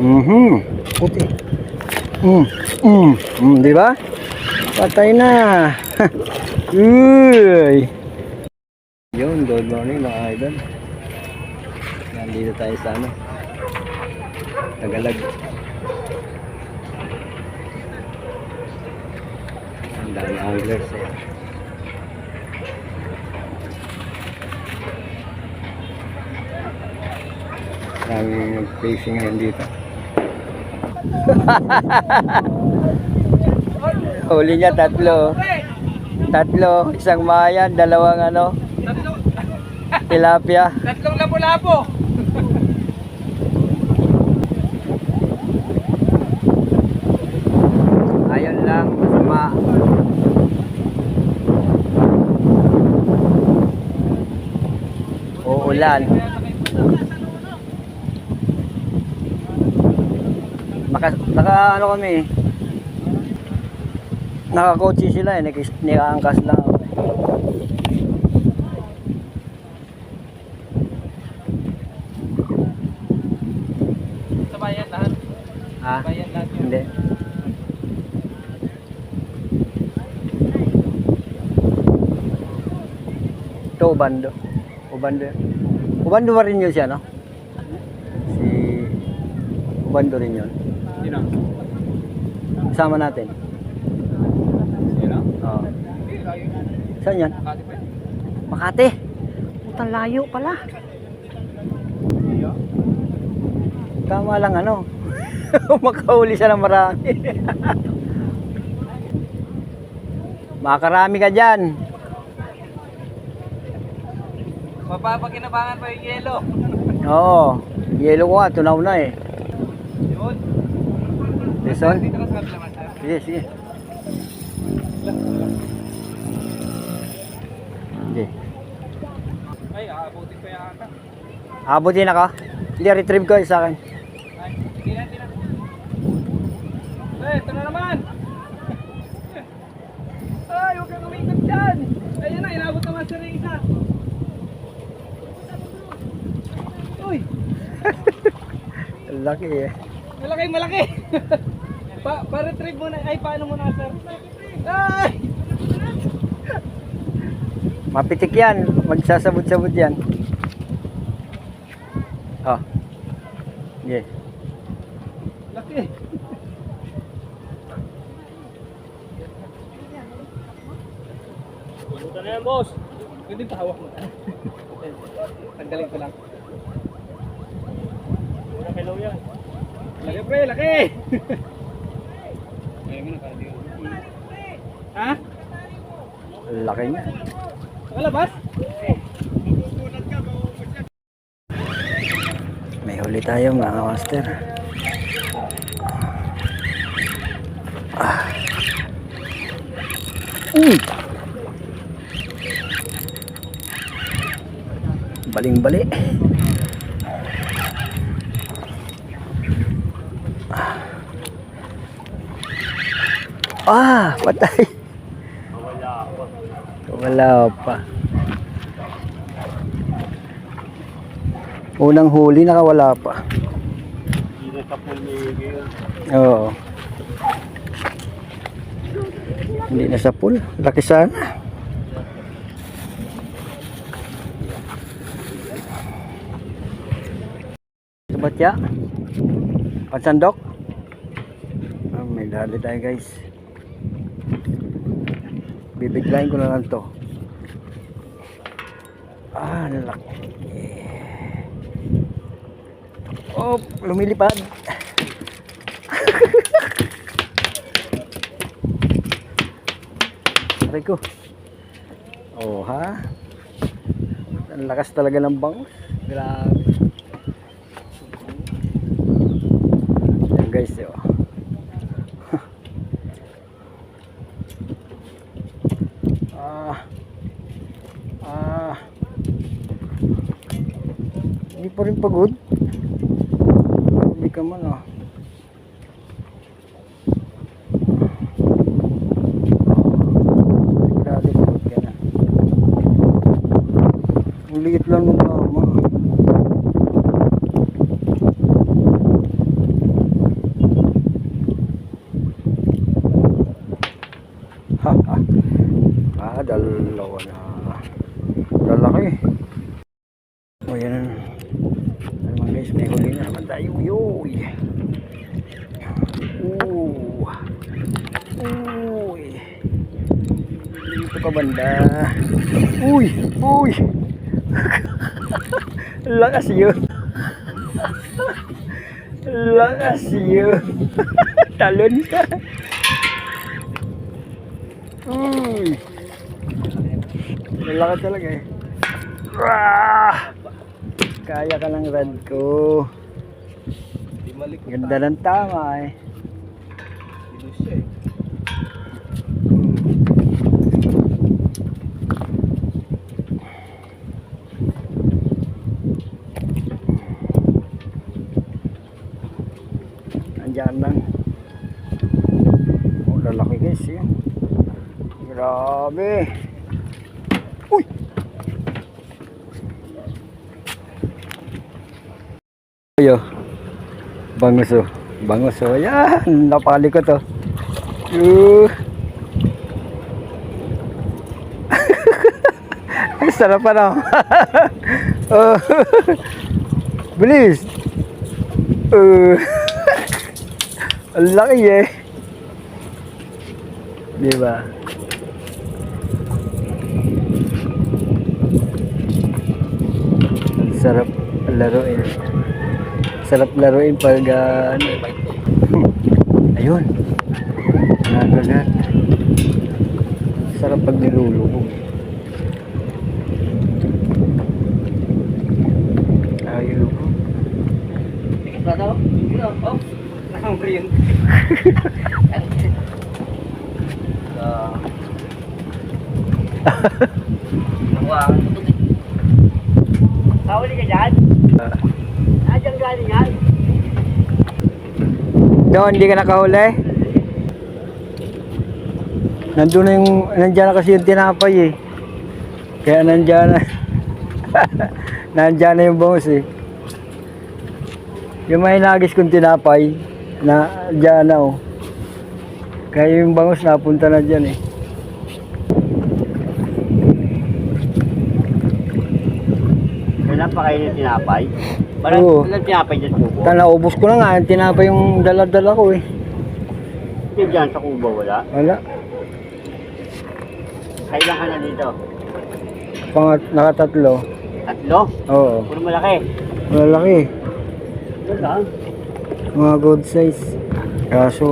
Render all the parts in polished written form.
Puti. Di ba? Patay na. Uy. Yun, good morning mga idol. Nandito tayo sa ano, Tagalog. Ang dami anglers eh. Maraming nag-fishing ngayon dito. Huli niya tatlo. Isang mayan, dalawang ano, tilapia. Tatlong labo-labo. Ayun lang, masama. Uulan. Naka ano kami. Naka-coach sila eh, nakaangkas lang ako. Sa bayan lahat. Ha? Bayan lahat yun. Hindi. Ito, Ubando. Ubando ba rin yun siya, no? Si Ubando rin yun. Sino? Kasama natin. Sino? Oo. Saan yan? Makati. Putang layo pala. Tama lang ano. Makahuli siya ng marami. Makarami ka dyan. Mapapakinabangan pa yung yelo. Oo. Yelo ko nga. Tunaw na eh. Yun. Lison? Dito ka sa kabila, sir. Sige, sige. Sige. Ay, aabutin ko yata. Abutin na ka? Hindi, retrieve ko sa akin. Ay, hindi na. Eh, ito na naman. Ay, huwag kang umikot dyan. Ayun na, inabot naman sa ring isa. Uy, Laki eh. malaki. Pa-retrieve muna. Ay, paano muna, sir? Ay! Mapitik yan. Magsasabot-sabot yan. Oh. Yes. Laki. Punta na yan, boss. Pwede pa hawak mo. Tanggalin ko lang. Muna kay Low yan. Laki, pre, laki! Ayaw mo na, para di. Ha? Laki niya. Nakalabas? May huli tayo mga master. Baling-bali. Patay. Wala pa. Unang huli nakawala pa. Oo. Hindi na sa pool. Laki sana. Batya. Pansandok. May dali tayo guys. Bibiglayin ko na lang to. Laki. Oh, lumilipad. Aray ko. Oh, ha? Ang lakas talaga ng bangus. Grabe. Yan guys, oh. Hindi pa rin pagod. Hindi ka man, oh. Grabe, pagod ka na. Ang liit lang ng tama. Uy. Uy. Dito ka banda. Uy. Uy. Lakas yun. Lakas yun. Talon ka. Uy. Lakas talaga eh. Wah! Kaya ka ng rad ko. Di malik. Ganda ng tama eh. Bilis siya eh. Andiyan lang. Oh, lalaki guys yun. Grabe. Uy! Ayo. Bangus oh. Bangus oh. Ayan. Napali ko to. Ay, sarap pa na. Oh. Bilis. Ang laki eh. Diba? Sarap laruin. Sarap laruin pag ano. Ayun. Nagagat. Sarap pag nilulubog. Ayun. Oh, nakangri yun. Hawali ka dyan? Diyan galing yan? Doon, hindi ka nakahuli? Nandun na yung, nandyan na kasi yung tinapay eh. Kaya nandyan na. Nandyan na yung bangus eh. Yung may nagis kong tinapay, na dyan na oh. Kaya yung bangus napunta na dyan eh. Kailan pa kayo ng tinapay? Oo. Walang tinapay dyan sa kubo? Naubos ko na nga, yung tinapay yung dala-dala ko eh. Hindi dyan sa kubo, wala? Wala. Kailan ka na dito? Nakatatlo. Tatlo? Oo. Puro malaki. Malalaki. Yan lang. Mga good size. Kaso,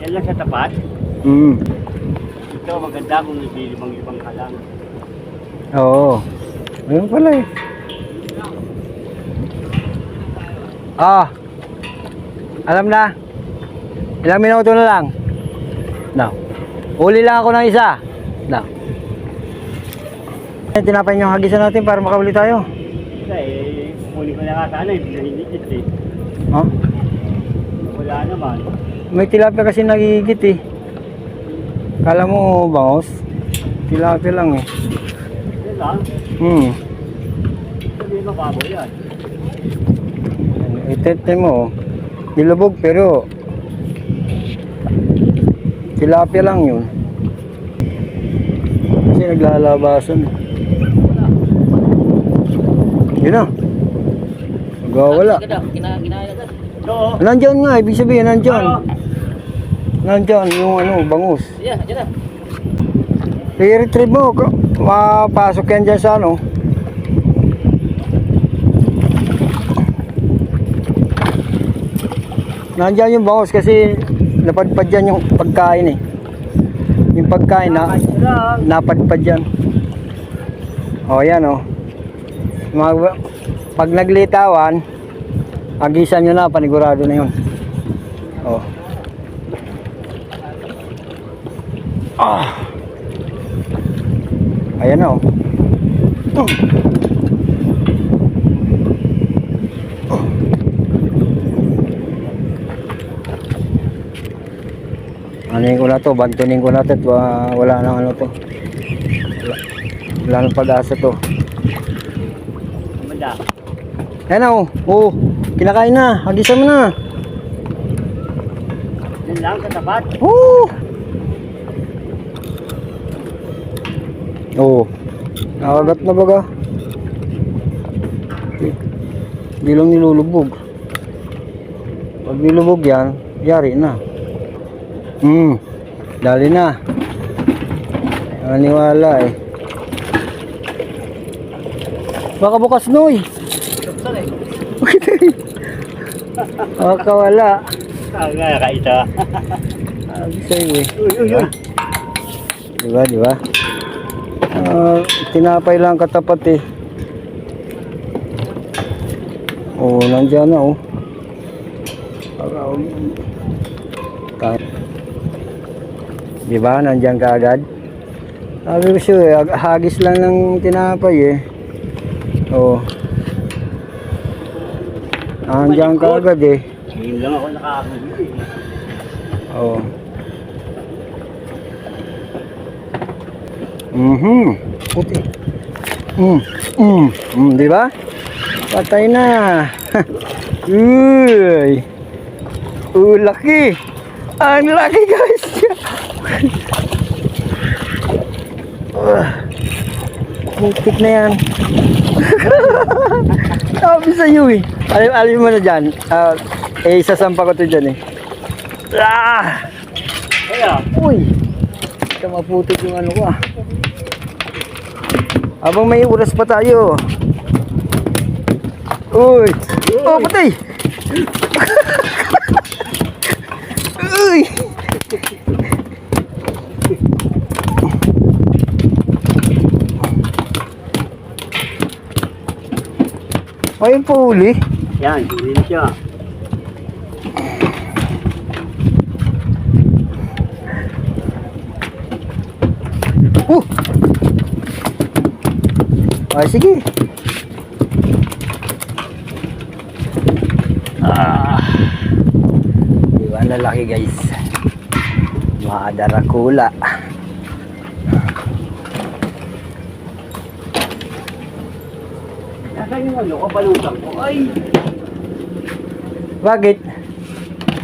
Yan lang sa tapat. Ito maganda kung nagbilimang-limang ka lang. Oo. Ayun pala eh. Alam na. Ilang minuto na lang. No. Uli lang ako ng isa. No. Tinapay niyo yung hagisan natin para makahuli tayo. Kasi, kukunin ko na nga sana, hindi na hinigit eh. Huh? Wala naman. May tilapia kasi nagigit eh. Kala mo bangus? Tilapia lang eh. Yan lang. Sabi mo baboy yan. Itete mo. Nilubog pero tilapia lang yun. Kasi naglalabasan. Yun na. Nagwawala. Oo. Nandyan nga, ibig sabihin nandyan. Nandyan yung ano, bangus. Yeah, dyan na. I-retrieve mo, mapasok yan dyan sa ano. Nandyan yung bangus kasi napadpad dyan yung pagkain eh. Yung pagkain na napadpad dyan. O yan o. Pag naglitawan, agisan nyo na, panigurado na yun. O. Ayan na o. Anin ko na to, bantunin ko na to, wala nang ano to. Wala nang pag-asa to. Maganda. Ayan na o. Oo. Kinakain na. Hagisan mo na. Yan lang sa tapat. Oo. Oo. Nakagat na baga. Hindi lang nilulubog. Pag nilubog yan, yari na. Dali na. Naniwala eh. Baka bukas noy. Buksan eh. Baka wala. Kaya kaita. Sabi sa'yo eh. Uy. Diba? Tinapay lang katapat eh. Oh, nandiyan na oh. Diba, nandiyan ka agad. Sabi ko siya eh, hagis lang ng tinapay eh. Oh. Nandiyan ka agad eh. Ngayon lang ako nakakabili. Oh. Puti. Di ba? Patay na. Uy. Laki. Ang laki guys. Putik na yan. Sabi sa iyo eh. Alis mo na dyan. Isasampa ko to dyan eh. Kaya, Uy. Ito maputik yung ano ko ah. Habang may oras pa tayo. Uy. Oh, patay. Uy. Ayun po uli. yan, huli na siya. Ay, sige. Diba lalaki guys. Madarakula. Nasaan yung ano, kabalutan ko? Ay! Bakit?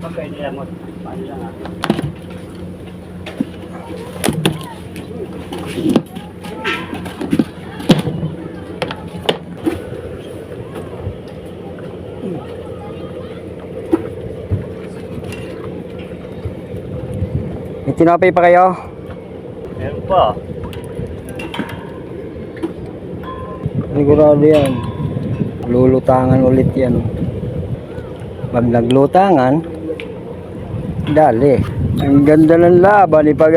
Pagkain nila mo, paano lang ako? May tinapay pa kayo? Meron pa. Sigurado yan. Lulutangan ulit yan. Pag naglutangan, dali. Ang ganda ng laban eh. Pag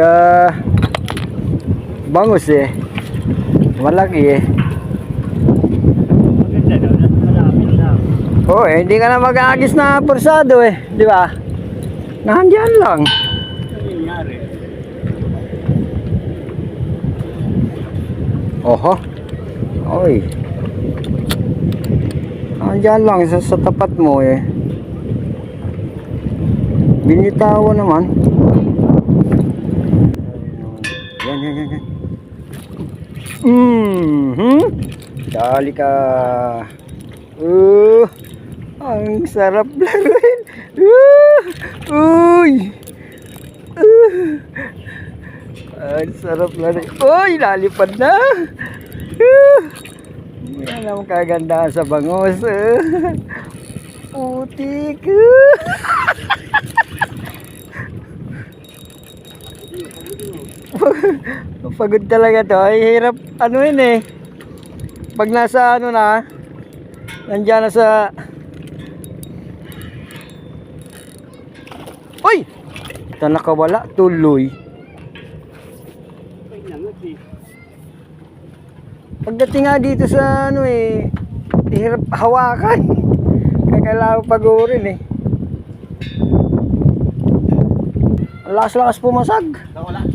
bangus eh. Malaki eh. Maganda daw, malapit lang. Oo eh, hindi ka na mag-aagis na porsado eh. Di ba? Nandiyan lang. Ano nangyari? Oho. Oy. Nandiyan lang sa tapat mo eh. Binitawan naman. Yan. Dali ka. Ang sarap laruin. Uy. Ang sarap laruin. Uy, lalipad na. Yan ang kagandahan sa bangus. Putik. Pagod talaga to. Ay, hirap ano yun eh. Pag nasa ano na, nandiyan na sa... Uy! Ito nakawala, tuloy. Ay, nangat eh. Pagdating nga dito sa ano eh, hirap hawakan. Kailangan pagurin eh. Ang lakas-lakas pumasag. Nawala.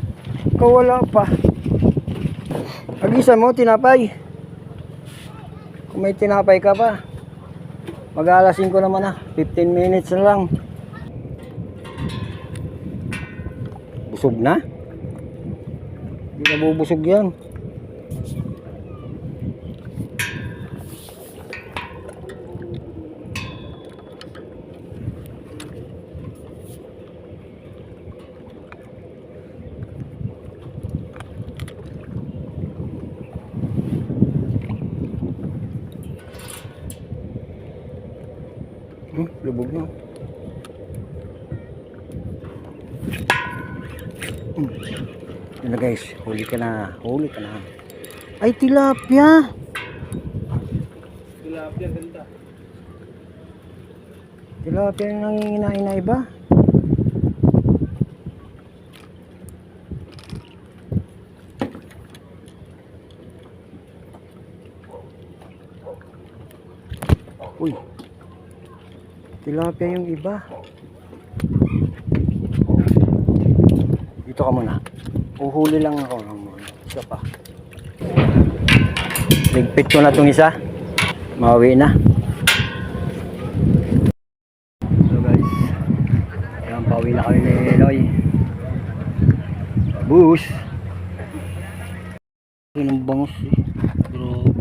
Wala pa. Pag-isa mo, tinapay. Kung may tinapay ka pa. Mag-aalasin ko naman ah. 15 minutes na lang. Busog na? Hindi na bubusog yan. Lubog na. Yun na guys, huli ka na. Huli ka na. Ay, tilapia. Tilapia, ganda. Tilapia yung nanginginain na iba. Uy. Tilapia yung iba. Dito ka muna. Uhuli lang ako. Isa pa. Ligpit ko na itong isa. Mauwi na. So guys. Ayan, pauwi na kami ni Eloy. Bus. Yun ang bangus eh. Grabe.